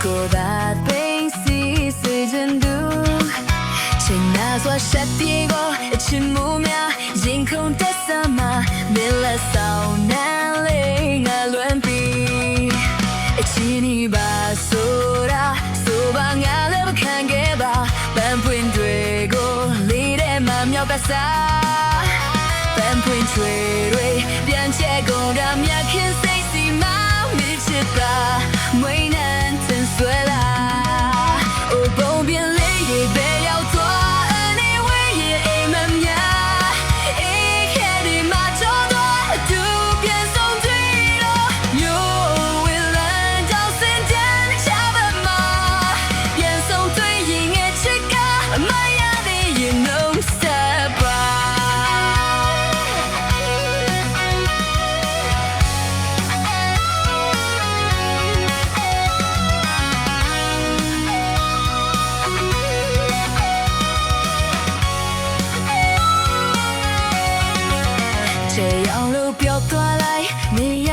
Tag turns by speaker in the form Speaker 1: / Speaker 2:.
Speaker 1: ကိုသာသိစီစေခြင်းသူချိန်နာစွာရှက်ပြေကိုအချစ်မှုများရင်ခုန်တက်စမှာမင်းလက်ဆောင်နှမ်းလေးငါလွမ်းပြီးအချီနီပါဆိုတာဆိုပါငါလည်းမခံခဲ့ပါပန်းပွင့်တွေကိုလေးတဲ့မမြောက်ကစားပန်းပွင့်တွေပြန်ချက်ကုန်တာမြတ်ခင်စိတ်စီမမြစ်ချစ်ပါမွေးနှံတင်ဆွဲလာအိုဘုံပြင်းလေးရေပဲရောက်သွားအနေဝေးရေအိမ်မမြအေးခဲဒီမှာကြောတော့အတူပြန်ဆုံးတွေ့တော့မျိုးဝေလန်းကြောင့်စင်တန်းချပါမပြန်ဆုံးတွေ့ရင်ငယ်ချစ်ကအမရသေး you know step by 这样路标သွားလိုက်နေရ